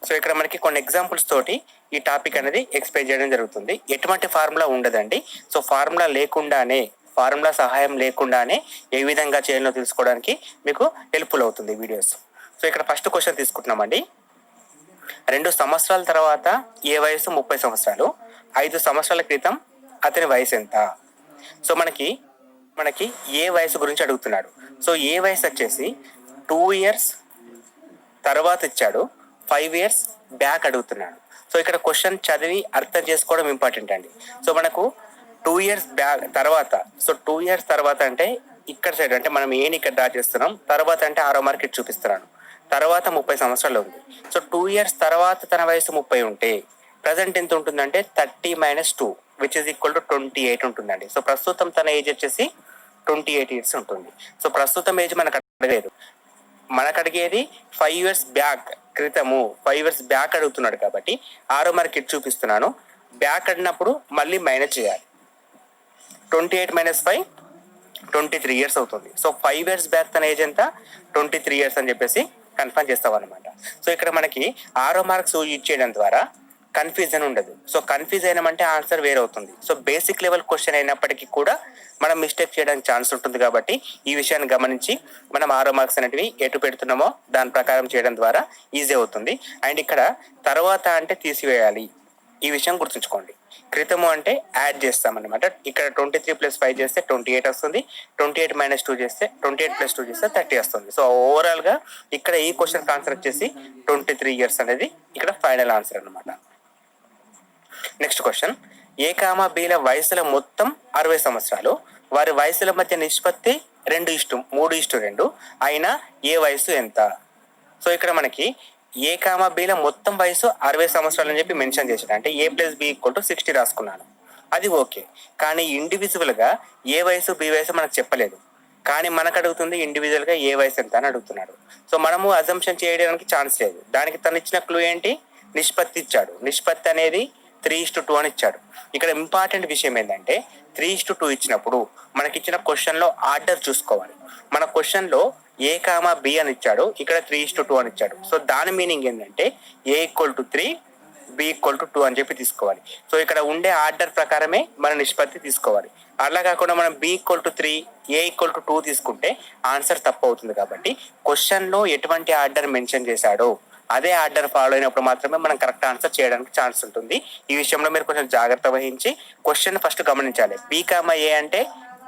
So ఇక్కడ మనకి కొన్ని ఎగ్జాంపుల్స్ తోటి ఈ టాపిక్ అనేది ఎక్స్ప్లెయిన్ చేయడం జరుగుతుంది. ఎటువంటి ఫార్ములా ఉండదండి. సో ఫార్ములా సహాయం లేకుండానే ఏ విధంగా చేయాలో తెలుసుకోవడానికి మీకు హెల్ప్ఫుల్ అవుతుంది వీడియోస్. సో ఇక్కడ ఫస్ట్ క్వశ్చన్ తీసుకుంటున్నామండి. 2 సంవత్సరాల తర్వాత ఏ వయసు 30 సంవత్సరాలు, 5 సంవత్సరాల క్రితం అతని వయసు ఎంత? సో మనకి ఏ వయసు గురించి అడుగుతున్నాడు. సో ఏ వయసు వచ్చేసి 2 years తర్వాత ఇచ్చాడు, 5 years బ్యాక్ అడుగుతున్నాడు. సో ఇక్కడ క్వశ్చన్ చదివి అర్థం చేసుకోవడం ఇంపార్టెంట్ అండి. సో మనకు 2 years బ్యాక్ తర్వాత, సో 2 years తర్వాత అంటే ఇక్కడ సైడ్ అంటే మనం ఏని ఇక్కడ డ్రా చేస్తున్నాం, తర్వాత అంటే 6వ మార్కెట్ చూపిస్తున్నాను, తర్వాత 30 సంవత్సరాలు ఉంది. సో 2 years తర్వాత తన వయసు 30 ఉంటే ప్రజెంట్ ఎంత ఉంటుందంటే 30 - 2 విచ్ ఇస్ ఈక్వల్ టు 28 ఉంటుందండి. సో ప్రస్తుతం తన ఏజ్ వచ్చేసి 28 years ఉంటుంది. సో ప్రస్తుతం ఏజ్ మనకు అడగలేదు, మనకు అడిగేది 5 years బ్యాక్, క్రితము 5 years బ్యాక్ అడుగుతున్నాడు కాబట్టి 6వ మార్కెట్ చూపిస్తున్నాను. బ్యాక్ అడిగినప్పుడు మళ్ళీ మైనస్ చేయాలి. 28 - 5 23 years అవుతుంది. సో 5 years బ్యాక్ తన ఏజ్ ఎంత 23 years అని చెప్పేసి కన్ఫర్మ్ చేస్తాం అనమాట. సో ఇక్కడ మనకి 6వ మార్క్స్ యూజ్ చేయడం ద్వారా కన్ఫ్యూజన్ ఉండదు. సో కన్ఫ్యూజ్ అయినామంటే ఆన్సర్ వేరే అవుతుంది. సో బేసిక్ లెవెల్ క్వశ్చన్ అయినప్పటికీ కూడా మనం మిస్టేక్ చేయడానికి ఛాన్స్ ఉంటుంది కాబట్టి ఈ విషయాన్ని గమనించి మనం 6వ మార్క్స్ అనేటివి ఎటు పెడుతున్నామో దాని ప్రకారం చేయడం ద్వారా ఈజీ అవుతుంది. అండ్ ఇక్కడ తర్వాత అంటే తీసివేయాలి, ఈ విషయం గుర్తుంచుకోండి. క్రితము అంటే యాడ్ చేస్తామన్నమాట. ఇక్కడ 23 + 5 చేస్తే 28 వస్తుంది, 28 - 2 చేస్తే 28 + 2 చేస్తే 30 వస్తుంది. సో ఓవరాల్ గా ఇక్కడ ఈ క్వశ్చన్ ఆన్సర్ వచ్చేసి 23 years అనేది ఇక్కడ ఫైనల్ ఆన్సర్ అన్నమాట. నెక్స్ట్ క్వశ్చన్, ఏ కామా బిల వయసుల మొత్తం 60 సంవత్సరాలు, వారి వయసుల మధ్య నిష్పత్తి 2:3:2 అయినా ఏ వయసు ఎంత? సో ఇక్కడ మనకి ఏ కామా బిల మొత్తం వయసు 60 సంవత్సరాలు అని చెప్పి మెన్షన్ చేశాడు. అంటే A + B = 60 రాసుకున్నాను, అది ఓకే. కానీ ఇండివిజువల్ గా ఏ వయసు బి వయసు మనకు చెప్పలేదు, కానీ మనకు అడుగుతుంది ఇండివిజువల్ గా ఏ వయసు ఎంత అని అడుగుతున్నాడు. సో మనము అజంప్షన్ చేయడానికి ఛాన్స్ లేదు. దానికి తను ఇచ్చిన క్లూ ఏంటి, నిష్పత్తి ఇచ్చాడు. నిష్పత్తి అనేది 3:2 అని ఇచ్చాడు. ఇక్కడ ఇంపార్టెంట్ విషయం ఏంటంటే 3:2 ఇచ్చినప్పుడు మనకి ఇచ్చిన క్వశ్చన్ లో ఆర్డర్ చూసుకోవాలి. మన క్వశ్చన్ లో ఏ కామా బి అని ఇచ్చాడు, ఇక్కడ 3:2 అని ఇచ్చాడు. సో దాని మీనింగ్ ఏంటంటే A = 3 B = 2 అని చెప్పి తీసుకోవాలి. సో ఇక్కడ ఉండే ఆర్డర్ ప్రకారమే మన నిష్పత్తి తీసుకోవాలి. అలా కాకుండా మనం B = 3 A = 2 తీసుకుంటే ఆన్సర్ తప్పు అవుతుంది. కాబట్టి క్వశ్చన్ లో ఎటువంటి ఆర్డర్ మెన్షన్ చేశాడో అదే ఆర్డర్ ఫాలో అయినప్పుడు మాత్రమే మనం కరెక్ట్ ఆన్సర్ చేయడానికి ఛాన్స్ ఉంటుంది. ఈ విషయంలో మీరు కొంచెం జాగ్రత్త వహించి క్వశ్చన్ ఫస్ట్ గమనించాలి. B, A అంటే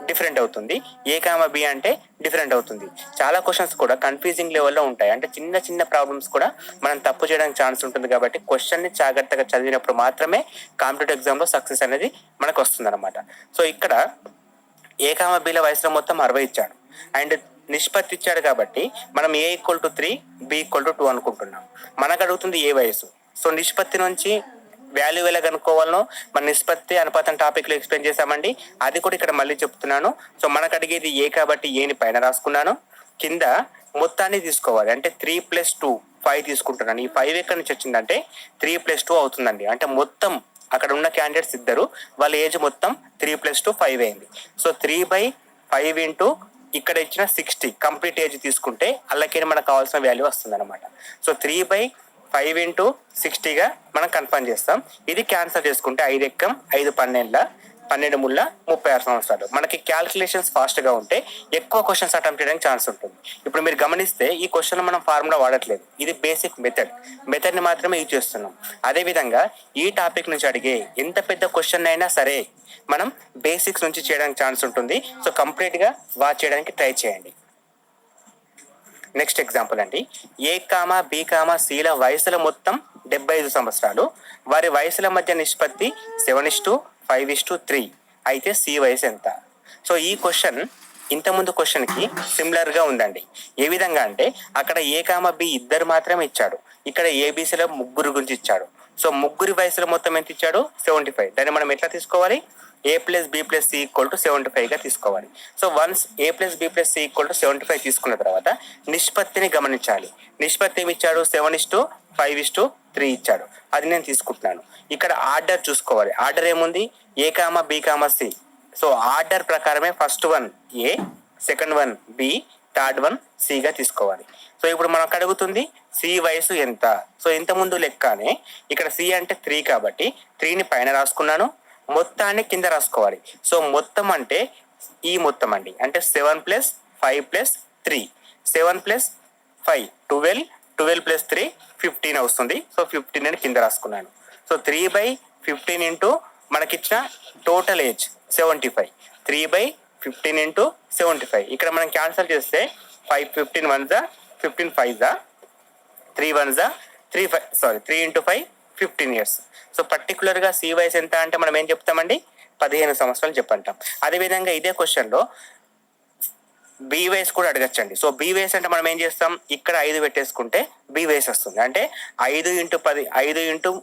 డిఫరెంట్ అవుతుంది, A, B అంటే డిఫరెంట్ అవుతుంది. చాలా క్వశ్చన్స్ కూడా కన్ఫ్యూజింగ్ లెవెల్లో ఉంటాయి. అంటే చిన్న చిన్న ప్రాబ్లమ్స్ కూడా మనం తప్పు చేయడానికి ఛాన్స్ ఉంటుంది. కాబట్టి క్వశ్చన్ ని జాగ్రత్తగా చదివినప్పుడు మాత్రమే కాంపిటేటివ్ ఎగ్జామ్ లో సక్సెస్ అనేది మనకు వస్తుంది అనమాట. సో ఇక్కడ ఏ బిల వయసులో మొత్తం 60 ఇచ్చాడు అండ్ నిష్పత్తి ఇచ్చాడు కాబట్టి మనం A = 3 B = 2 అనుకుంటున్నాం. మనకు అడుగుతుంది ఏ వయసు. సో నిష్పత్తి నుంచి వాల్యూ ఎలా కనుక్కోవాలనో మన నిష్పత్తి అనుపాతం టాపిక్ లో ఎక్స్ప్లెయిన్ చేశామండి, అది కూడా ఇక్కడ మళ్ళీ చెప్తున్నాను. సో మనకు అడిగేది ఏ కాబట్టి ఏని పైన రాసుకున్నాను, కింద మొత్తాన్ని తీసుకోవాలి. అంటే 3 + 2 5 తీసుకుంటున్నాను. ఈ 5 ఎక్కడి నుంచి వచ్చిందంటే 3 + 2 అవుతుందండి. అంటే మొత్తం అక్కడ ఉన్న క్యాండిడేట్స్ ఇద్దరు, వాళ్ళ ఏజ్ మొత్తం 3 + 2 5 అయింది. సో 3/5 ఇంటూ ఇక్కడ ఇచ్చిన 60 కంప్లీట్ ఏజ్ తీసుకుంటే అలాగే మనకు కావాల్సిన వాల్యూ వస్తుంది అనమాట. సో 3/5 ఇంటూ 60గా మనం కన్ఫర్మ్ చేస్తాం. ఇది క్యాన్సల్ చేసుకుంటే 5 ఎక్కం 5 12 12 ముళ్ళ 36 సంవత్సరాలు. మనకి క్యాల్కులేషన్స్ ఫాస్ట్ గా ఉంటే ఎక్కువ క్వశ్చన్స్ అటెంప్ట్ చేయడానికి ఛాన్స్ ఉంటుంది. ఇప్పుడు మీరు గమనిస్తే ఈ క్వశ్చన్ మనం ఫార్ములా వాడట్లేదు, ఇది బేసిక్ మెథడ్ ని మాత్రమే యూజ్ చేస్తున్నాం. అదే విధంగా ఈ టాపిక్ నుంచి అడిగే ఎంత పెద్ద క్వశ్చన్ అయినా సరే మనం బేసిక్స్ నుంచి చేయడానికి ఛాన్స్ ఉంటుంది. సో కంప్లీట్ గా వాచ్ చేయడానికి ట్రై చేయండి. నెక్స్ట్ ఎగ్జాంపుల్ అండి, A, B, Cల వయసుల మొత్తం 75 సంవత్సరాలు, వారి వయసుల మధ్య నిష్పత్తి 7:5:3 అయితే C వయసు ఎంత? సో ఈ క్వశ్చన్ ఇంతకుముందు క్వశ్చన్ కి సిమిలర్ గా ఉందండి. ఏ విధంగా అంటే అక్కడ A, B ఇద్దరు మాత్రమే ఇచ్చాడు, ఇక్కడ ABCలో ముగ్గురు గురించి ఇచ్చాడు. సో ముగ్గురి వయసుల మొత్తం ఎంత ఇచ్చాడు 75. దాన్ని మనం ఎట్లా తీసుకోవాలి, A + B + C = 75గా తీసుకోవాలి. So once A + B + C = 75 తీసుకున్న తర్వాత నిష్పత్తిని గమనించాలి. నిష్పత్తి ఏమి ఇచ్చాడు 7:5:3 ఇచ్చాడు, అది నేను తీసుకుంటున్నాను. ఇక్కడ ఆర్డర్ చూసుకోవాలి. ఆర్డర్ ఏముంది A, B, C. So order ప్రకారమే first one A, second one B, third one సిగా తీసుకోవాలి. సో ఇప్పుడు మనకు అడుగుతుంది సి వయసు ఎంత. సో ఇంత ముందు లెక్కనే ఇక్కడ సి అంటే 3 కాబట్టి 3ని పైన రాసుకున్నాను, మొత్తాన్ని కింద రాసుకోవాలి. సో మొత్తం అంటే ఈ మొత్తం అండి, అంటే 7 + 5 + 3, 7 + 5 12, 12 + 3 15 వస్తుంది. సో 15 అని కింద రాసుకున్నాను. సో 3/15 ఇంటూ మనకిచ్చిన టోటల్ ఏజ్ 75, 3/15 ఇంటూ 75. ఇక్కడ మనం క్యాన్సల్ చేస్తే 5 15 1 15 5 3 1 3 5 3 × 5 15 ఇయర్స్. సో పర్టికులర్గా సి వయసు ఎంత అంటే మనం ఏం చెప్తామండి, 15 సంవత్సరాలు చెప్పంటాం. అదేవిధంగా ఇదే క్వశ్చన్లో బి వయసు కూడా అడగచ్చండి. సో బి వయసు అంటే మనం ఏం చేస్తాం, ఇక్కడ 5 పెట్టేసుకుంటే బి వయసు వస్తుంది. అంటే 5 × 10 5 ×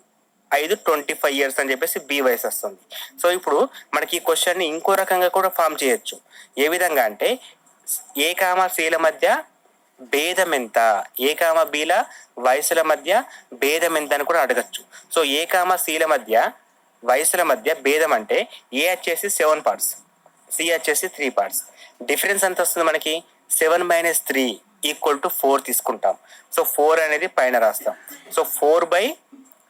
5 25 ఇయర్స్ అని చెప్పేసి బి వయసు వస్తుంది. సో ఇప్పుడు మనకి ఈ క్వశ్చన్ని ఇంకో రకంగా కూడా ఫామ్ చేయొచ్చు. ఏ విధంగా అంటే ఏ కామ సిల మధ్య భేదం ఎంత, ఏ కామ బిల వయసుల మధ్య భేదం ఎంత అని కూడా అడగచ్చు. సో ఏ కామ సిల మధ్య వయసుల మధ్య భేదం అంటే ఏ వచ్చేసి 7 పార్ట్స్, సి వచ్చేసి 3 పార్ట్స్. డిఫరెన్స్ ఎంత వస్తుంది మనకి, 7 - 3 = 4 తీసుకుంటాం. సో 4 అనేది పైన రాస్తాం. సో 4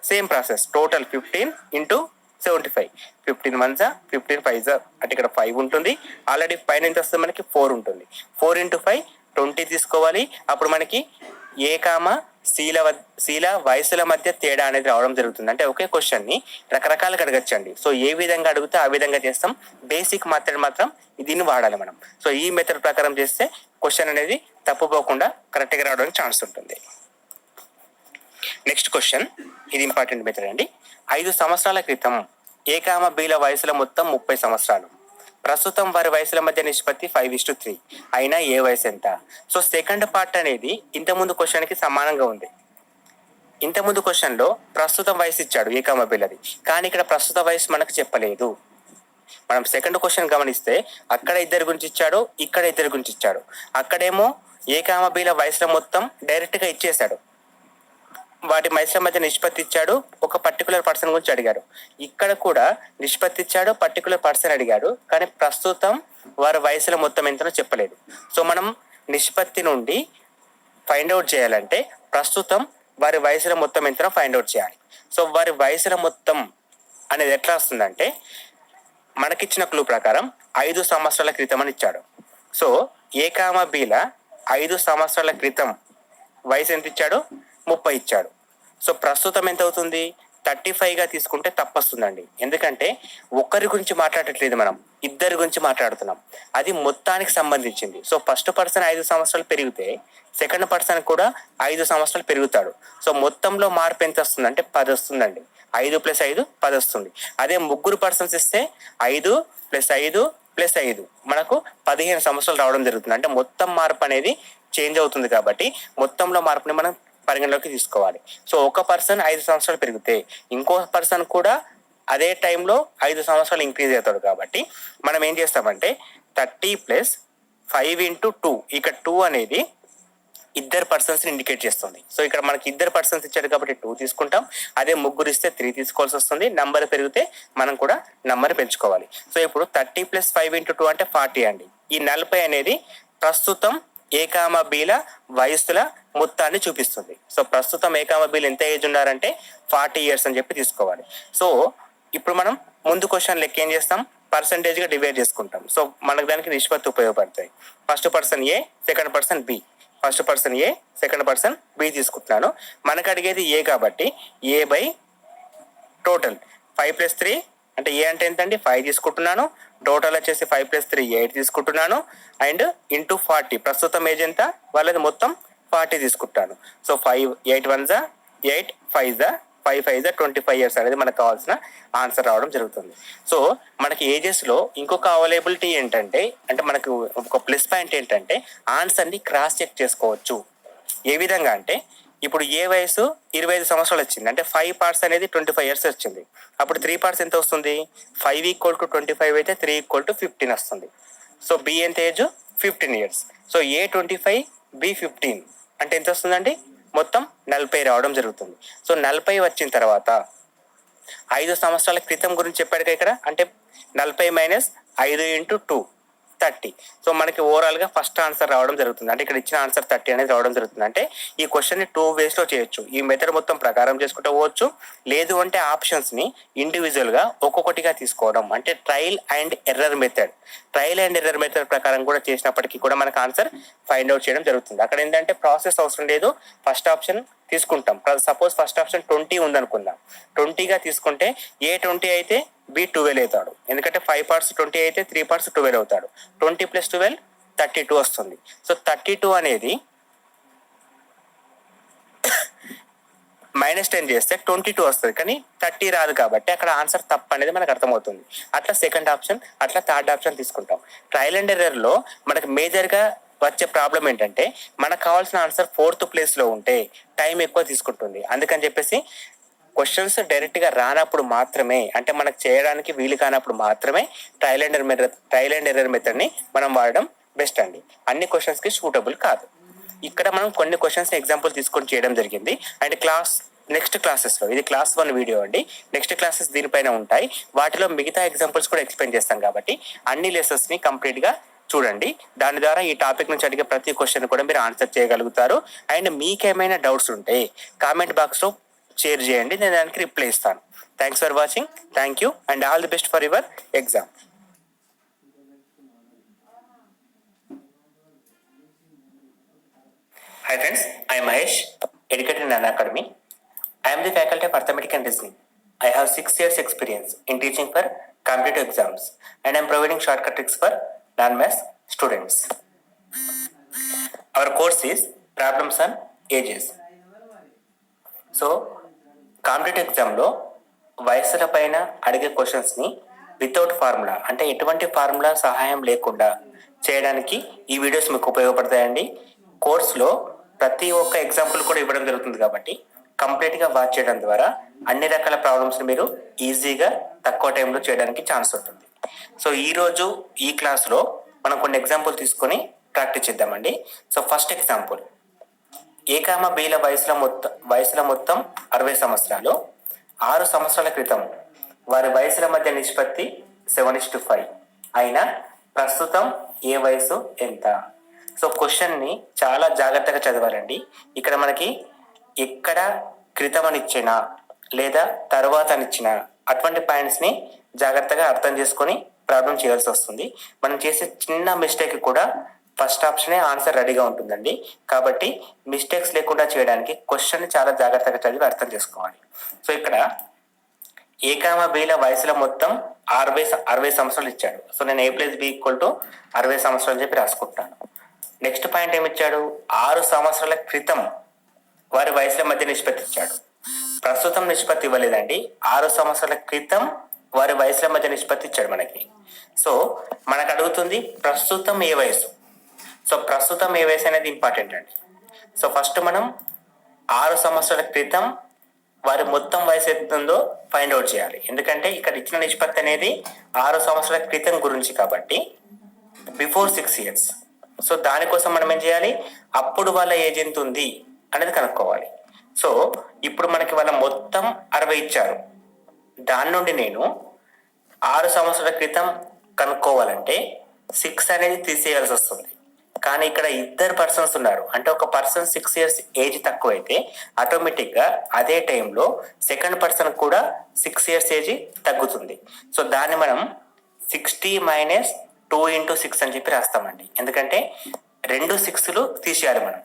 సేమ్ ప్రాసెస్ టోటల్ 15 × 75, 15 1 15 5 అంటే ఇక్కడ 5 ఉంటుంది. ఆల్రెడీ పైన ఎంత వస్తుంది మనకి 4 ఉంటుంది. 4 × 5 20 తీసుకోవాలి. అప్పుడు మనకి ఏ కామ శీల వయసుల మధ్య తేడా అనేది రావడం జరుగుతుంది. అంటే ఒకే క్వశ్చన్ని రకరకాలుగా అడగచ్చండి. సో ఏ విధంగా అడిగితే ఆ విధంగా చేస్తాం. బేసిక్ మెథడ్ మాత్రం దీన్ని వాడాలి మనం. సో ఈ మెథడ్ ప్రకారం చేస్తే క్వశ్చన్ అనేది తప్పుపోకుండా కరెక్ట్గా రావడానికి ఛాన్స్ ఉంటుంది. నెక్స్ట్ క్వశ్చన్, ఇది ఇంపార్టెంట్ మెథడ్ అండి. 5 సంవత్సరాల క్రితం ఏ కామ బిల వయసుల మొత్తం 30 సంవత్సరాలు. ప్రస్తుతం వారి వయసుల మధ్య నిష్పత్తి 5:3 అయినా ఏ వయసు ఎంత. సో సెకండ్ పార్ట్ అనేది ఇంతకుముందు క్వశ్చన్కి సమానంగా ఉంది. ఇంతకుముందు క్వశ్చన్లో ప్రస్తుతం వయసు ఇచ్చాడు ఏ కామ బిలది, కానీ ఇక్కడ ప్రస్తుత వయసు మనకు చెప్పలేదు. మనం సెకండ్ క్వశ్చన్ గమనిస్తే అక్కడ 2 గురించి ఇచ్చాడు, ఇక్కడ 2 గురించి ఇచ్చాడు. అక్కడేమో ఏ కామ బిల వయసుల మొత్తం డైరెక్ట్గా ఇచ్చేశాడు, వాటి వయసుల మధ్య నిష్పత్తి ఇచ్చాడు, ఒక పర్టికులర్ పర్సన్ గురించి అడిగాడు. ఇక్కడ కూడా నిష్పత్తి ఇచ్చాడు, పర్టికులర్ పర్సన్ అడిగాడు, కానీ ప్రస్తుతం వారి వయసుల మొత్తం ఎంతనో చెప్పలేదు. సో మనం నిష్పత్తి నుండి ఫైండ్ అవుట్ చేయాలంటే ప్రస్తుతం వారి వయసుల మొత్తం ఎంతనో ఫైండ్ అవుట్ చేయాలి. సో వారి వయసుల మొత్తం అనేది ఎట్లా వస్తుందంటే మనకిచ్చిన క్లూ ప్రకారం 5 సంవత్సరాల క్రితం అని ఇచ్చాడు. సో ఏ కామ బిల 5 సంవత్సరాల క్రితం వయసు ఎంత ఇచ్చాడు, 30 ఇచ్చాడు. సో ప్రస్తుతం ఎంత అవుతుంది, 35గా తీసుకుంటే తప్పొస్తుందండి. ఎందుకంటే ఒక్కరి గురించి మాట్లాడట్లేదు, మనం 2 గురించి మాట్లాడుతున్నాం. అది మొత్తానికి సంబంధించింది. సో ఫస్ట్ పర్సన్ 5 సంవత్సరాలు పెరిగితే సెకండ్ పర్సన్ కూడా 5 సంవత్సరాలు పెరుగుతాడు. సో మొత్తంలో మార్పు ఎంత వస్తుంది అంటే 10 వస్తుందండి. 5 + 5 10 వస్తుంది. అదే 3 పర్సన్స్ ఇస్తే 5 + 5 + 5 మనకు 15 సంవత్సరాలు రావడం జరుగుతుంది. అంటే మొత్తం మార్పు అనేది చేంజ్ అవుతుంది. కాబట్టి మొత్తంలో మార్పుని మనం పరిగణలోకి తీసుకోవాలి. సో ఒక పర్సన్ 5 సంవత్సరాలు పెరిగితే ఇంకో పర్సన్ కూడా అదే టైంలో 5 సంవత్సరాలు ఇంక్రీజ్ అవుతాడు. కాబట్టి మనం ఏం చేస్తామంటే 30 + 5 × 2, ఇక్కడ 2 అనేది 2 పర్సన్స్ ఇండికేట్ చేస్తుంది. సో ఇక్కడ మనకి 2 పర్సన్స్ ఇచ్చాడు కాబట్టి 2 తీసుకుంటాం. అదే 3 ఇస్తే 3 తీసుకోవాల్సి వస్తుంది. నంబర్ పెరిగితే మనం కూడా నంబర్ పెంచుకోవాలి. సో ఇప్పుడు 30 + 5 × 2 అంటే 40 అండి. ఈ 40 అనేది ప్రస్తుతం ఏ కామ బిల వయసుల మొత్తాన్ని చూపిస్తుంది. సో ప్రస్తుతం ఏ కామ బిలు ఎంత ఏజ్ ఉన్నారంటే 40 ఇయర్స్ అని చెప్పి తీసుకోవాలి. సో ఇప్పుడు మనం ముందు క్వశ్చన్ లెక్క ఏం చేస్తాం, పర్సంటేజ్గా డివైడ్ చేసుకుంటాం. సో మనకు దానికి నిష్పత్తి ఉపయోగపడతాయి. First person A, second person B. First person A, second person B తీసుకుంటున్నాను. మనకు అడిగేది ఏ కాబట్టి A/ టోటల్ 5 + 3 అంటే ఏ అంటే ఎంతండి 5 తీసుకుంటున్నాను. టోటల్ వచ్చేసి 5 + 3 8 తీసుకుంటున్నాను. అండ్ ఇంటూ 40 ప్రస్తుతం ఏజ్ ఎంత వాళ్ళది మొత్తం 40 తీసుకుంటాను. సో 8 1 8 5 5 5 25 ఇయర్స్ అనేది మనకు కావాల్సిన ఆన్సర్ రావడం జరుగుతుంది. సో మనకి ఏజెస్లో ఇంకొక అవైలబిలిటీ ఏంటంటే, అంటే మనకు ఒక ప్లస్ పాయింట్ ఏంటంటే ఆన్సర్ని క్రాస్ చెక్ చేసుకోవచ్చు. ఏ విధంగా అంటే ఇప్పుడు ఏ వయసు 25 సంవత్సరాలు వచ్చింది అంటే 5 పార్ట్స్ అనేది 25 ఇయర్స్ వచ్చింది. అప్పుడు 3 పార్ట్స్ ఎంత వస్తుంది, 5 = 25 అయితే 3 = 15 వస్తుంది. సో బి ఎంత ఏజ్ 15 ఇయర్స్. సో ఏ 25 బి 15 అంటే ఎంత వస్తుందండి, మొత్తం 40 రావడం జరుగుతుంది. సో 40 వచ్చిన తర్వాత 5 సంవత్సరాల క్రితం గురించి చెప్పాడు ఇక్కడ, అంటే 40 - 5 × 2 30. సో మనకి ఓవరాల్గా ఫస్ట్ ఆన్సర్ రావడం జరుగుతుంది. అంటే ఇక్కడ ఇచ్చిన ఆన్సర్ 30 అనేది రావడం జరుగుతుంది. అంటే ఈ క్వశ్చన్ని 2 వేస్లో చేయొచ్చు. ఈ మెథడ్ మొత్తం ప్రకారం చేసుకుంటూ పోవచ్చు, లేదు అంటే ఆప్షన్స్ని ఇండివిజువల్గా ఒక్కొక్కటిగా తీసుకోవడం, అంటే trial and error method. Trial and error method ప్రకారం కూడా చేసినప్పటికీ కూడా మనకు ఆన్సర్ ఫైండ్ అవుట్ చేయడం జరుగుతుంది. అక్కడ ఏంటంటే ప్రాసెస్ అవసరం లేదు, ఫస్ట్ ఆప్షన్ తీసుకుంటాం. సపోజ్ ఫస్ట్ ఆప్షన్ 20 ఉందనుకుందాం, 20గా తీసుకుంటే ఏ 20 అయితే బి 12 అవుతాడు. ఎందుకంటే 5 parts 20 అయితే 3 parts 12 అవుతాడు. 20 + 12 32 వస్తుంది. సో 32 అనేది -10 చేస్తే 22 వస్తుంది, కానీ 30 రాదు కాబట్టి అక్కడ ఆన్సర్ తప్పు అనేది మనకు అర్థమవుతుంది. అట్లా సెకండ్ ఆప్షన్, అట్లా థర్డ్ ఆప్షన్ తీసుకుంటాం. ట్రయల్ అండ్ ఎర్రర్లో మనకు మేజర్గా వచ్చే ప్రాబ్లం ఏంటంటే మనకు కావాల్సిన ఆన్సర్ 4th ప్లేస్లో ఉంటే టైం ఎక్కువ తీసుకుంటుంది. అందుకని చెప్పేసి క్వశ్చన్స్ డైరెక్ట్గా రానప్పుడు మాత్రమే, అంటే మనకు చేయడానికి వీలు కానప్పుడు మాత్రమే ట్రయల్ అండ్ ఎర్రర్ మెథడ్ని మనం వాడడం బెస్ట్ అండి. అన్ని క్వశ్చన్స్కి సూటబుల్ కాదు. ఇక్కడ మనం కొన్ని క్వశ్చన్స్ ఎగ్జాంపుల్ తీసుకొని చేయడం జరిగింది. అండ్ నెక్స్ట్ క్లాసెస్లో, ఇది క్లాస్ 1 వీడియో అండి, నెక్స్ట్ క్లాసెస్ దీనిపైన ఉంటాయి. వాటిలో మిగతా ఎగ్జాంపుల్స్ కూడా ఎక్స్ప్లెయిన్ చేస్తాం కాబట్టి అన్ని లెసన్స్ని కంప్లీట్గా చూడండి. దాని ద్వారా ఈ టాపిక్ నుంచి అడిగే ప్రతి క్వశ్చన్ కూడా మీరు ఆన్సర్ చేయగలుగుతారు. అండ్ మీకేమైనా డౌట్స్ ఉంటే కామెంట్ బాక్స్లో షేర్ చేయండి, నేను దానికి రిప్లై ఇస్తాను. Thanks for watching. Thank you and all the best for your exam. Hi friends, I am Mahesh, educated in Unacademy. I am the faculty of Arithmetic and Reasoning. I have 6 years experience in teaching for competitive exams and I am providing shortcut tricks for non-maths students. Our course is Problems on Ages. So, competitive ఎగ్జామ్లో వయసుల పైన అడిగే క్వశ్చన్స్ని without formula, అంటే ఎటువంటి formula సహాయం లేకుండా చేయడానికి ఈ వీడియోస్ మీకు ఉపయోగపడతాయండి. కోర్సులో ప్రతి ఒక్క ఎగ్జాంపుల్ కూడా ఇవ్వడం జరుగుతుంది కాబట్టి కంప్లీట్గా వాచ్ చేయడం ద్వారా అన్ని రకాల ప్రాబ్లమ్స్ని మీరు ఈజీగా తక్కువ టైంలో చేయడానికి ఛాన్స్ ఉంటుంది. సో ఈరోజు ఈ క్లాస్లో మనం కొన్ని ఎగ్జాంపుల్ తీసుకొని ప్రాక్టీస్ చేద్దామండి. So first example, A, B వయసుల మొత్తం 60 సంవత్సరాలు. 6 సంవత్సరాల క్రితం వారి వయసుల మధ్య నిష్పత్తి 7:5 అయినా ప్రస్తుతం ఏ వయసు ఎంత? సో క్వశ్చన్ని చాలా జాగ్రత్తగా చదవాలండి. ఇక్కడ మనకి ఎక్కడ క్రితం అని ఇచ్చినా లేదా తర్వాత అని ఇచ్చినా అటువంటి పాయింట్స్ని జాగ్రత్తగా అర్థం చేసుకొని ప్రాబ్లం చేయాల్సి వస్తుంది. మనం చేసే చిన్న మిస్టేక్ కూడా ఫస్ట్ ఆప్షనే ఆన్సర్ రెడీగా ఉంటుందండి. కాబట్టి మిస్టేక్స్ లేకుండా చేయడానికి క్వశ్చన్ చాలా జాగ్రత్తగా చదివి అర్థం చేసుకోవాలి. సో ఇక్కడ A, B వయసుల మొత్తం 60 సంవత్సరాలు ఇచ్చాడు. సో నేను A + B = 60 సంవత్సరాలు అని చెప్పి రాసుకుంటాను. నెక్స్ట్ పాయింట్ ఏమి ఇచ్చాడు? 6 సంవత్సరాల క్రితం వారి వయసుల మధ్య నిష్పత్తి ఇచ్చాడు. ప్రస్తుతం నిష్పత్తి ఇవ్వలేదండి, 6 సంవత్సరాల క్రితం వారి వయసుల మధ్య నిష్పత్తి ఇచ్చాడు మనకి. సో మనకు అడుగుతుంది ప్రస్తుతం ఏ వయసు. సో ప్రస్తుతం ఏ వయసు అనేది ఇంపార్టెంట్ అండి. సో ఫస్ట్ మనం 6 సంవత్సరాల క్రితం వారి మొత్తం వయసు ఎంత ఉందో ఫైండ్ అవుట్ చేయాలి. ఎందుకంటే ఇక్కడ ఇచ్చిన నిష్పత్తి అనేది 6 సంవత్సరాల క్రితం గురించి కాబట్టి బిఫోర్ 6 years. సో దానికోసం మనం ఏం చేయాలి? అప్పుడు వాళ్ళ ఏజ్ ఎంత ఉంది అనేది కనుక్కోవాలి. సో ఇప్పుడు మనకి వాళ్ళ మొత్తం 60 ఇచ్చారు. దాని నుండి నేను 6 సంవత్సరాల క్రితం కనుక్కోవాలంటే 6 అనేది తీసేయాల్సి వస్తుంది. కానీ ఇక్కడ 2 పర్సన్స్ ఉన్నారు, అంటే ఒక పర్సన్ 6 years ఏజ్ తక్కువైతే ఆటోమేటిక్గా అదే టైంలో సెకండ్ పర్సన్ కూడా 6 years ఏజ్ తగ్గుతుంది. సో దాన్ని మనం 60 - 2 × 6 అని చెప్పి రాస్తామండి. ఎందుకంటే 2 6లు తీసేయాలి మనం.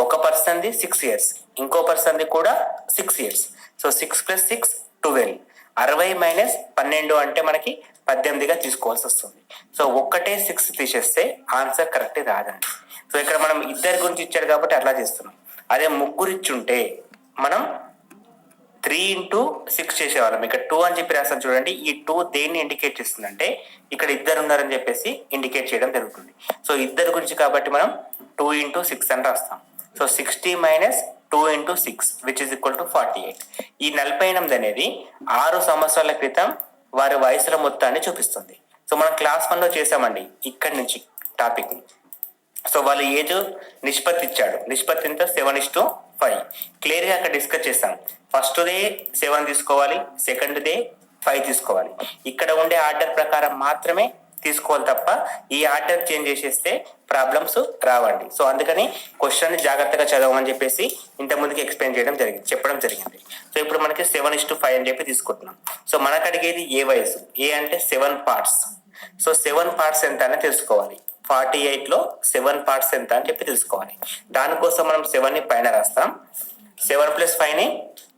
ఒక పర్సన్ది 6 years, ఇంకో పర్సన్ది కూడా 6 years. సో 6 + 6 12. 60 - 12 అంటే మనకి 18గా తీసుకోవాల్సి వస్తుంది. సో ఒక్కటే 6 తీసేస్తే ఆన్సర్ కరెక్ట్ రాదండి. సో ఇక్కడ మనం 2 గురించి ఇచ్చాడు కాబట్టి అట్లా చేస్తున్నాం. అదే 3 ఇచ్చుంటే మనం 3 × 6 చేసేవాళ్ళం. ఇక్కడ 2 అని చెప్పి రాస్తాను చూడండి. ఈ 2 దేన్ని ఇండికేట్ చేస్తుందంటే ఇక్కడ 2 ఉన్నారని చెప్పేసి ఇండికేట్ చేయడం జరుగుతుంది. సో 2 గురించి కాబట్టి మనం 2 × 6 అని రాస్తాం. So 60 - 2 × 6 which is equal to 48. ఈ 48 అనేది 6 సంవత్సరాల క్రితం వారి వయసుల మొత్తాన్ని చూపిస్తుంది. సో మనం క్లాస్ 1లో చేసామండి ఇక్కడి నుంచి టాపిక్ని. సో వాళ్ళ ఏజ్ నిష్పత్తి ఇచ్చాడు. నిష్పత్తి ఎంత? 7:5. క్లియర్గా అక్కడ డిస్కస్ చేస్తాం. ఫస్ట్దే 7 తీసుకోవాలి, సెకండ్దే 5 తీసుకోవాలి. ఇక్కడ ఉండే ఆర్డర్ ప్రకారం మాత్రమే తీసుకోవాలి తప్ప ఈ ఆర్డర్ చేంజ్ చేసేస్తే ప్రాబ్లమ్స్ రావండి. సో అందుకని క్వశ్చన్ జాగ్రత్తగా చదవమని చెప్పేసి ఇంతకుముందుకి ఎక్స్ప్లెయిన్ చెప్పడం జరిగింది. సో ఇప్పుడు మనకి 7:5 అని చెప్పి తీసుకుంటున్నాం. సో మనకు అడిగేది ఏ వయసు, ఏ అంటే 7 పార్ట్స్. సో 7 పార్ట్స్ ఎంత అని తెలుసుకోవాలి. 48లో 7 పార్ట్స్ ఎంత అని చెప్పి తెలుసుకోవాలి. దానికోసం మనం 7ని పైన రాస్తాం, 7+5ని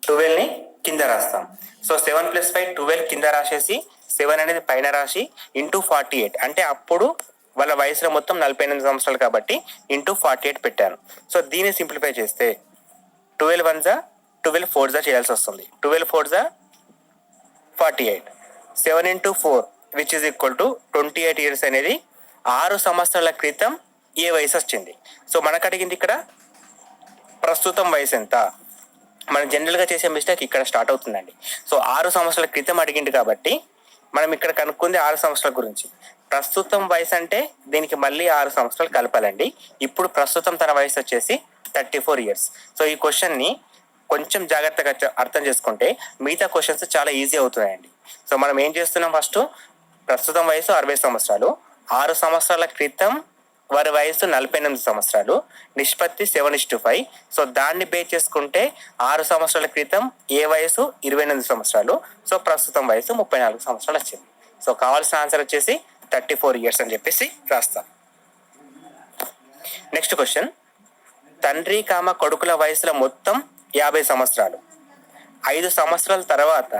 12ని కింద రాస్తాం. సో 7+5 12 కింద రాసేసి 7 అనేది పైన రాసి ఇంటూ 48 అంటే అప్పుడు వాళ్ళ వయసులో మొత్తం 48 సంవత్సరాలు కాబట్టి ఇంటూ 48 పెట్టాను. సో దీన్ని సింప్లిఫై చేస్తే 12 1 12 4 చేయాల్సి వస్తుంది. 12 4 48, 7 into 4 which is equal to 28 years అనేది 6 సంవత్సరాల క్రితం ఏ వయసు వచ్చింది. సో మనకు అడిగింది ఇక్కడ ప్రస్తుతం వయసు ఎంత. మనం జనరల్గా చేసే మిస్టేక్ ఇక్కడ స్టార్ట్ అవుతుందండి. సో 6 సంవత్సరాల క్రితం అడిగింది కాబట్టి మనం ఇక్కడ కనుక్కుంది 6 సంవత్సరాల గురించి. ప్రస్తుతం వయసు అంటే దీనికి మళ్ళీ 6 సంవత్సరాలు కలపాలండి. ఇప్పుడు ప్రస్తుతం తన వయసు వచ్చేసి 34 ఇయర్స్. సో ఈ క్వశ్చన్ని కొంచెం జాగ్రత్తగా అర్థం చేసుకుంటే మిగతా క్వశ్చన్స్ చాలా ఈజీ అవుతున్నాయండి. సో మనం ఏం చేస్తున్నాం, ఫస్ట్ ప్రస్తుతం వయసు 60 సంవత్సరాలు, 6 సంవత్సరాల క్రితం వారి వయసు 48 సంవత్సరాలు, నిష్పత్తి 7:5. సో దాన్ని బేస్ చేసుకుంటే 6 సంవత్సరాల క్రితం ఏ వయసు 28 సంవత్సరాలు, సో ప్రస్తుతం వయసు 34 సంవత్సరాలు వచ్చింది. సో కావాల్సిన ఆన్సర్ వచ్చేసి 34 ఇయర్స్ అని చెప్పేసి రాస్తాం. నెక్స్ట్ క్వశ్చన్, తండ్రి కొడుకుల వయసుల మొత్తం 50 సంవత్సరాలు. 5 సంవత్సరాల తర్వాత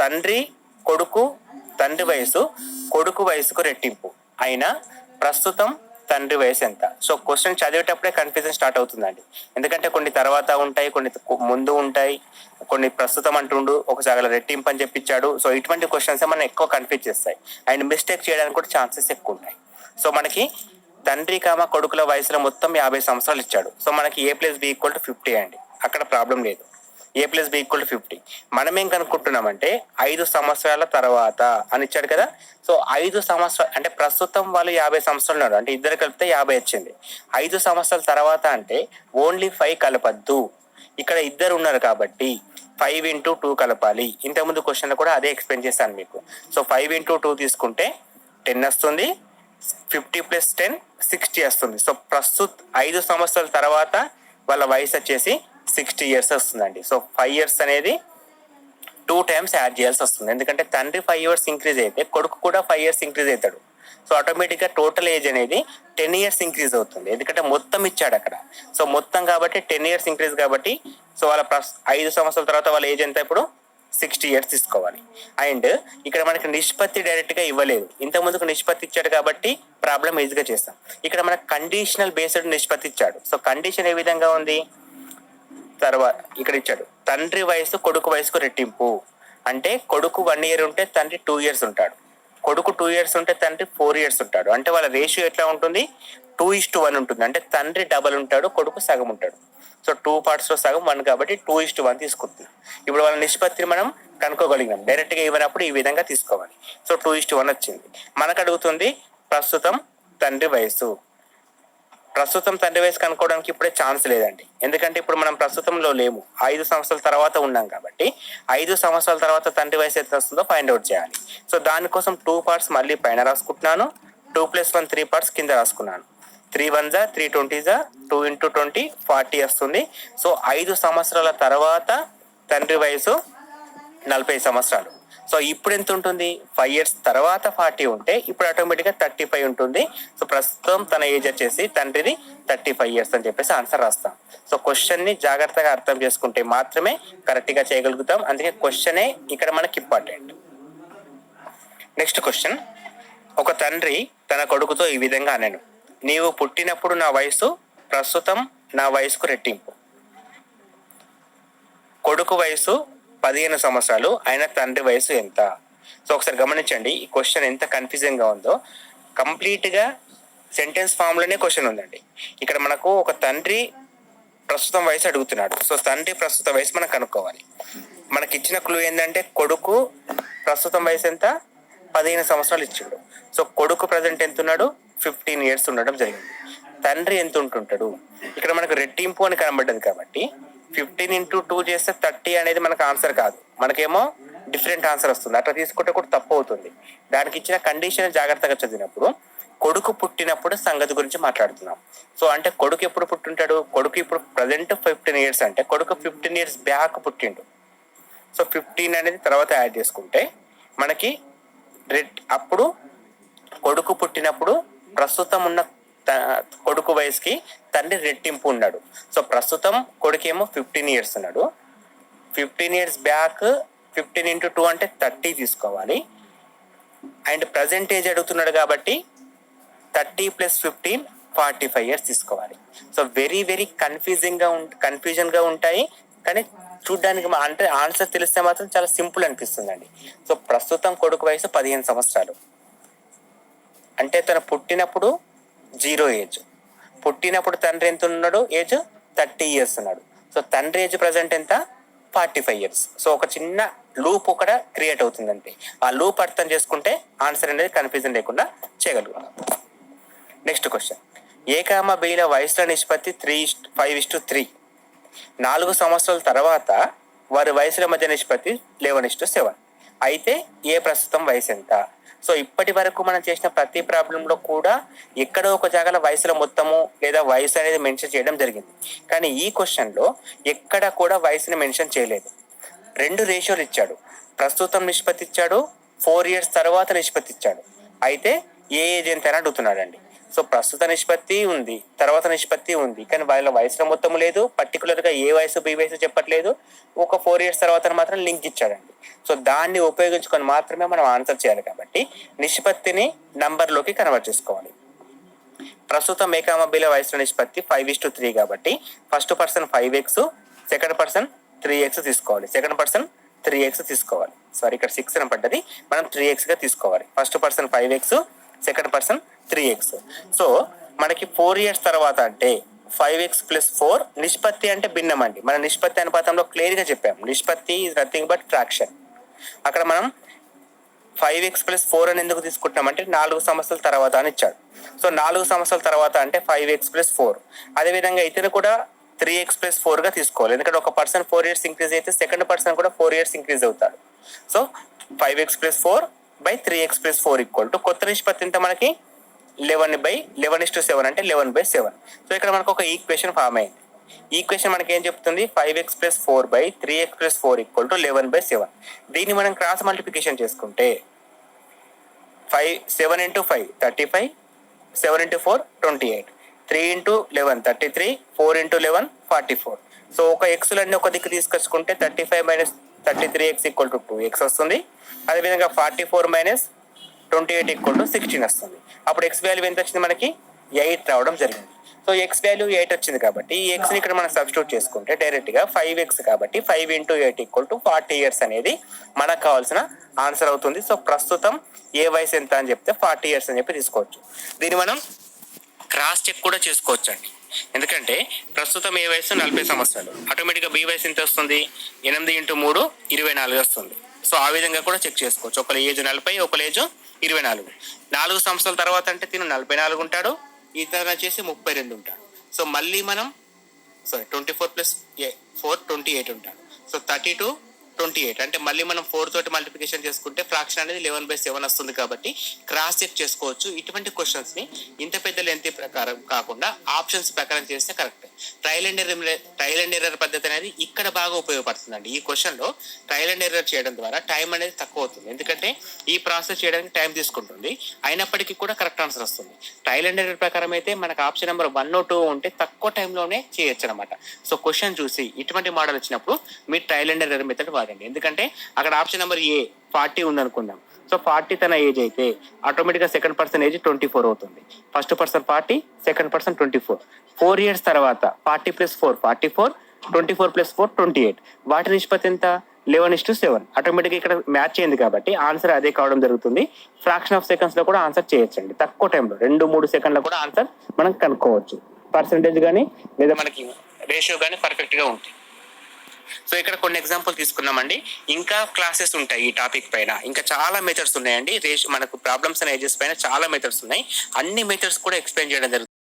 తండ్రి వయసు కొడుకు వయసుకు రెట్టింపు అయినా ప్రస్తుతం తండ్రి వయసు ఎంత. సో క్వశ్చన్ చదివేటప్పుడే కన్ఫ్యూజన్ స్టార్ట్ అవుతుందండి. ఎందుకంటే కొన్ని తర్వాత ఉంటాయి, కొన్ని ముందు ఉంటాయి, కొన్ని ప్రస్తుతం అంటుండు, ఒక జాగాలో రెట్టింపు అని చెప్పించాడు. సో ఇటువంటి క్వశ్చన్స్ మనం ఎక్కువ కన్ఫ్యూజ్ చేస్తాయి అండ్ మిస్టేక్ చేయడానికి కూడా ఛాన్సెస్ ఎక్కువ ఉంటాయి. సో మనకి తండ్రి కొడుకుల వయసులో మొత్తం 50 సంవత్సరాలు ఇచ్చాడు. సో మనకి A+B = 50 అండి, అక్కడ ప్రాబ్లం లేదు. A+B = 50. మనం ఏం కనుక్కుంటున్నామంటే 5 సంవత్సరాల తర్వాత అని ఇచ్చాడు కదా. సో 5 సంవత్సరాలు అంటే ప్రస్తుతం వాళ్ళు 50 సంవత్సరాలు ఉన్నారు అంటే ఇద్దరు కలిపితే 50 వచ్చింది. 5 సంవత్సరాల తర్వాత అంటే ఓన్లీ 5 కలపద్దు, ఇక్కడ ఇద్దరు ఉన్నారు కాబట్టి 5 into 2 కలపాలి. ఇంతకుముందు క్వశ్చన్ కూడా అదే ఎక్స్ప్లెయిన్ చేశాను మీకు. సో 5 into 2 తీసుకుంటే 10 వస్తుంది, 50 + 10 60 వస్తుంది. సో 5 సంవత్సరాల తర్వాత వాళ్ళ వయసు వచ్చేసి 60 ఇయర్స్ వస్తుందండి. సో 5 ఇయర్స్ అనేది 2 times యాడ్ చేయాల్సి వస్తుంది. ఎందుకంటే తండ్రి 5 ఇయర్స్ ఇంక్రీజ్ అయితే కొడుకు కూడా 5 ఇయర్స్ ఇంక్రీజ్ అవుతాడు. సో ఆటోమేటిక్గా టోటల్ ఏజ్ అనేది 10 ఇయర్స్ ఇంక్రీజ్ అవుతుంది. ఎందుకంటే మొత్తం ఇచ్చాడు అక్కడ. సో మొత్తం కాబట్టి 10 ఇయర్స్ ఇంక్రీజ్ కాబట్టి సో వాళ్ళ 5 సంవత్సరాల తర్వాత వాళ్ళ ఏజ్ ఎంత ఇప్పుడు 60 ఇయర్స్ తీసుకోవాలి. అండ్ ఇక్కడ మనకి నిష్పత్తి డైరెక్ట్గా ఇవ్వలేదు, ఇంతకుముందుకు నిష్పత్తి ఇచ్చాడు కాబట్టి ప్రాబ్లం ఈజీగా చేస్తాం. ఇక్కడ మనకు కండిషనల్ బేస్డ్ నిష్పత్తి ఇచ్చాడు. సో కండిషన్ ఏ విధంగా ఉంది, తర్వాత ఇక్కడ ఇచ్చాడు తండ్రి వయసు కొడుకు వయసుకు రెట్టింపు అంటే కొడుకు 1 year ఉంటే తండ్రి 2 years ఉంటాడు, కొడుకు 2 years ఉంటే తండ్రి 4 years ఉంటాడు. అంటే వాళ్ళ రేషియో ఎట్లా ఉంటుంది, 2:1 ఉంటుంది. అంటే తండ్రి డబల్ ఉంటాడు, కొడుకు సగం ఉంటాడు. సో 2 parts లో సగం 1 కాబట్టి 2:1 తీసుకుంటున్నాం. ఇప్పుడు వాళ్ళ నిష్పత్తిని మనం కనుక్కోగలిగినాం, డైరెక్ట్గా ఇవ్వనప్పుడు ఈ విధంగా తీసుకోవాలి. సో 2:1 వచ్చింది. మనకు అడుగుతుంది ప్రస్తుతం తండ్రి వయసు కనుక్కోవడానికి ఇప్పుడే ఛాన్స్ లేదండి. ఎందుకంటే ఇప్పుడు మనం ప్రస్తుతంలో లేము, 5 సంవత్సరాల తర్వాత ఉన్నాం కాబట్టి 5 సంవత్సరాల తర్వాత తండ్రి వయసు ఎంత వస్తుందో ఫైండ్ అవుట్ చేయాలి. సో దానికోసం 2 parts మళ్ళీ పైన రాసుకుంటున్నాను, 2 + 1 3 parts కింద రాసుకున్నాను. 3 1 3 20 2 into 20 40 వస్తుంది. సో 5 సంవత్సరాల తర్వాత తండ్రి వయసు 40 సంవత్సరాలు. సో ఇప్పుడు ఎంత ఉంటుంది, 5 years తర్వాత 40 ఉంటే ఇప్పుడు ఆటోమేటిక్గా 35 ఉంటుంది. సో ప్రస్తుతం తన ఏజ్ వచ్చేసి తండ్రిది 35 years అని చెప్పేసి ఆన్సర్ రాస్తాం. సో క్వశ్చన్ని జాగ్రత్తగా అర్థం చేసుకుంటే మాత్రమే కరెక్ట్గా చేయగలుగుతాం. అందుకే క్వశ్చనే ఇక్కడ మనకి ఇంపార్టెంట్. నెక్స్ట్ క్వశ్చన్, ఒక తండ్రి తన కొడుకుతో ఈ విధంగా అనెను, నీవు పుట్టినప్పుడు నా వయసు ప్రస్తుతం నా వయసుకు రెట్టింపు. కొడుకు వయసు 15 సంవత్సరాలు, ఆయన తండ్రి వయసు ఎంత. సో ఒకసారి గమనించండి, ఈ క్వశ్చన్ ఎంత కన్ఫ్యూజింగ్గా ఉందో. కంప్లీట్గా సెంటెన్స్ ఫామ్లోనే క్వశ్చన్ ఉందండి. ఇక్కడ మనకు ఒక తండ్రి ప్రస్తుతం వయసు అడుగుతున్నాడు. సో తండ్రి ప్రస్తుత వయసు మనం కనుక్కోవాలి. మనకి ఇచ్చిన క్లూ ఏంటంటే కొడుకు ప్రస్తుతం వయసు ఎంత, 15 సంవత్సరాలు ఇచ్చాడు. సో కొడుకు ప్రజెంట్ ఎంత ఉన్నాడు, 15 years ఉండడం జరిగింది. తండ్రి ఎంత ఉంటుంటాడు, ఇక్కడ మనకు రెట్టింపు అని కనబడ్డది కాబట్టి 15 into 2 చేస్తే 30 అనేది మనకు ఆన్సర్ కాదు, మనకేమో డిఫరెంట్ ఆన్సర్ వస్తుంది. అట్లా తీసుకుంటే కూడా తప్పు అవుతుంది. దానికి ఇచ్చిన కండిషన్ జాగ్రత్తగా చదివినప్పుడు కొడుకు పుట్టినప్పుడు సంగతి గురించి మాట్లాడుతున్నాం. సో అంటే కొడుకు ఎప్పుడు పుట్టింటాడు? కొడుకు ఇప్పుడు ప్రజెంట్ 15 years అంటే కొడుకు 15 years బ్యాక్ పుట్టిండు. సో 15 అనేది తర్వాత యాడ్ చేసుకుంటే మనకి అప్పుడు కొడుకు పుట్టినప్పుడు ప్రస్తుతం ఉన్న కొడుకు వయసుకి తండ్రి రెట్టింపు ఉన్నాడు. సో ప్రస్తుతం కొడుకేమో 15 years ఉన్నాడు. 15 years బ్యాక్ 15 into 2 అంటే 30 తీసుకోవాలి. అండ్ ప్రజెంట్ ఏజ్ అడుగుతున్నాడు కాబట్టి 30 + 15 45 years తీసుకోవాలి. సో వెరీ వెరీ కన్ఫ్యూజన్గా ఉంటాయి. కానీ చూడ్డానికి అంటే ఆన్సర్ తెలిస్తే మాత్రం చాలా సింపుల్ అనిపిస్తుందండి. సో ప్రస్తుతం కొడుకు వయసు 15 సంవత్సరాలు అంటే తను పుట్టినప్పుడు 0 ఏజ్, పుట్టినప్పుడు తండ్రి ఎంత ఉన్నాడు? ఏజ్ 30 years ఉన్నాడు. సో తండ్రి ఏజ్ ప్రజెంట్ ఎంత? 45 years. సో ఒక చిన్న లూప్ ఒకటి క్రియేట్ అవుతుందంటే ఆ లూప్ అర్థం చేసుకుంటే ఆన్సర్ అనేది కన్ఫ్యూజన్ లేకుండా చేయగలుగుతాం. నెక్స్ట్ క్వశ్చన్, A, Bల వయసుల నిష్పత్తి 5:3. 4 సంవత్సరాల తర్వాత వారి వయసుల మధ్య నిష్పత్తి 11:7. అయితే ఏ ప్రస్తుతం వయసు ఎంత? సో ఇప్పటి వరకు మనం చేసిన ప్రతి ప్రాబ్లంలో కూడా ఎక్కడో ఒక జాగాలో వయసుల మొత్తము లేదా వయసు అనేది మెన్షన్ చేయడం జరిగింది. కానీ ఈ క్వశ్చన్లో ఎక్కడ కూడా వయసుని మెన్షన్ చేయలేదు. 2 రేషియోలు ఇచ్చాడు. ప్రస్తుతం నిష్పత్తి ఇచ్చాడు, 4 years తర్వాత నిష్పత్తి ఇచ్చాడు. అయితే ఏ ఏజ్ ఎంత అని అడుగుతున్నాడండి. సో ప్రస్తుత నిష్పత్తి ఉంది, తర్వాత నిష్పత్తి ఉంది, కానీ వాళ్ళ వయసులో మొత్తం లేదు. పర్టికులర్గా ఏ వయసు బి వయసు చెప్పట్లేదు. ఒక 4 years తర్వాత మాత్రం లింక్ ఇచ్చాడండి. సో దాన్ని ఉపయోగించుకొని మాత్రమే మనం ఆన్సర్ చేయాలి. కాబట్టి నిష్పత్తిని నంబర్లోకి కన్వర్ట్ చేసుకోవాలి. ప్రస్తుతం A, Bల వయసుల నిష్పత్తి 5:3 కాబట్టి first person 5x, second person 3x తీసుకోవాలి. సెకండ్ పర్సన్ 3x తీసుకోవాలి. సారీ, ఇక్కడ 6 అని పడ్డది, మనం 3xగా తీసుకోవాలి. First person 5x, second person 3x. So మనకి 4 years తర్వాత అంటే 5x + 4 నిష్పత్తి అంటే భిన్నం అండి. మన నిష్పత్తి అనుపాతంలో క్లియర్గా చెప్పాం, నిష్పత్తి ఈజ్ నథింగ్ బట్ ఫ్రాక్షన్. అక్కడ మనం 5x + 4 అని ఎందుకు తీసుకుంటున్నామంటే 4 సంవత్సరాల తర్వాత అని ఇచ్చాడు. సో 4 సంవత్సరాల తర్వాత అంటే 5x + 4. అదేవిధంగా ఇతను కూడా 3x + 4గా తీసుకోవాలి. ఎందుకంటే ఒక పర్సన్ 4 years ఇంక్రీజ్ అయితే సెకండ్ పర్సన్ కూడా 4 years ఇంక్రీజ్ అవుతాడు. సో 5x + 4 / 3x + 4 = కొత్త నిష్పత్తి ఎంత మనకి 11:7 అంటే 11/7. సో ఇక్కడ మనకు ఒక ఈక్వేషన్ ఫామ్ అయింది. ఈక్వేషన్ మనకి ఏం చెప్తుంది? 5x + 4 / 3x + 4 = 11/7. దీన్ని మనం క్రాస్ మల్టిప్లికేషన్ చేసుకుంటే 7 × 5 35, 7 × 4 28, 3 × 11 33, 4 × 11 44. సో ఒక ఎక్స్లన్నీ ఒక దిక్కు తీసుకొచ్చుకుంటే 35 - 33x = 2x వస్తుంది. అదేవిధంగా 44 - 28 = 16 వస్తుంది. అప్పుడు ఎక్స్ వాల్యూ ఎంత వచ్చింది? మనకి 8 రావడం జరిగింది. సో ఎక్స్ వాల్యూ 8 వచ్చింది కాబట్టి ఈ ఎక్స్ని ఇక్కడ మనం సబ్స్టిట్యూట్ చేసుకుంటే డైరెక్ట్గా 5x కాబట్టి 5 × 8 = 40 years అనేది మనకు కావాల్సిన ఆన్సర్ అవుతుంది. సో ప్రస్తుతం ఏ వయసు ఎంత అని చెప్తే 40 years అని చెప్పి తీసుకోవచ్చు. దీన్ని మనం క్రాస్ చెక్ కూడా చేసుకోవచ్చు అండి. ఎందుకంటే ప్రస్తుతం ఏ వయసు 40 సంవత్సరాలు, ఆటోమేటిక్గా బి వయసు ఎంత వస్తుంది? 8 × 3 24 వస్తుంది. సో ఆ విధంగా కూడా చెక్ చేసుకోవచ్చు. ఒకళ్ళ ఏజ్ 40, ఒకళ్ళ ఏజ్ 24. 4 సంవత్సరాల తర్వాత అంటే తిను 44 ఉంటాడు, ఇతను వచ్చేసి 32 ఉంటాడు. సో మళ్ళీ మనం 24 + 4 28 ఉంటాడు. సో 32, 28 అంటే మళ్ళీ మనం 4 తోటి మల్టిప్లికేషన్ చేసుకుంటే ఫ్రాక్షన్ అనేది 11/7 వస్తుంది. కాబట్టి క్రాస్ చెక్ చేసుకోవచ్చు. ఇటువంటి క్వశ్చన్స్ని ఇంత పెద్ద లెంత్ ప్రకారం కాకుండా ఆప్షన్స్ ప్రకారం చేస్తే కరెక్ట్. ట్రయల్ అండ్ ఎర్రర్ పద్ధతి అనేది ఇక్కడ బాగా ఉపయోగపడుతుందండి. ఈ క్వశ్చన్లో ట్రయల్ అండ్ ఎర్రర్ చేయడం ద్వారా టైం అనేది తక్కువ అవుతుంది. ఎందుకంటే ఈ ప్రాసెస్ చేయడానికి టైం తీసుకుంటుంది, అయినప్పటికీ కూడా కరెక్ట్ ఆన్సర్ వస్తుంది. ట్రయల్ అండ్ ఎర్రర్ ప్రకారం అయితే మనకు ఆప్షన్ నెంబర్ 1 or 2 ఉంటే తక్కువ టైంలోనే చేయొచ్చు అనమాట. సో క్వశ్చన్ చూసి ఇటువంటి మోడల్ వచ్చినప్పుడు మీరు ట్రయల్ అండ్ ఎర్రర్ మెథడ్ వాడండి. ఎందుకంటే అక్కడ ఆప్షన్ నెంబర్ ఏ 40 ఉందనుకుందాం. సో 40 తన ఏజ్ అయితే ఆటోమేటిక్గా సెకండ్ పర్సన్ ఏజ్ 24 అవుతుంది. First person 40, second person 24. 4 years తర్వాత 40 + 4 44, 24 + 4 28. వాటి నిష్పత్తి ఎంత? 11:7. ఆటోమేటిక్గా ఇక్కడ మ్యాచ్ అయింది కాబట్టి ఆన్సర్ అదే కావడం జరుగుతుంది. ఫ్రాక్షన్ ఆఫ్ సెకండ్స్లో కూడా ఆన్సర్ చేయొచ్చండి. తక్కువ టైంలో 2-3 సెకండ్లో కూడా ఆన్సర్ మనం కనుక్కోవచ్చు. పర్సంటేజ్ కానీ లేదా మనకి రేషియో కానీ పర్ఫెక్ట్గా ఉంటుంది. సో ఇక్కడ కొన్ని ఎగ్జాంపుల్ తీసుకున్నామండి. ఇంకా క్లాసెస్ ఉంటాయి ఈ టాపిక్ పైన, ఇంకా చాలా మెథడ్స్ ఉన్నాయండి. మనకు ప్రాబ్లమ్స్ అండ్ ఏజెస్ పైన చాలా మెథడ్స్ ఉన్నాయి. అన్ని మెథడ్స్ కూడా ఎక్స్ప్లెయిన్ చేయడం జరుగుతుంది.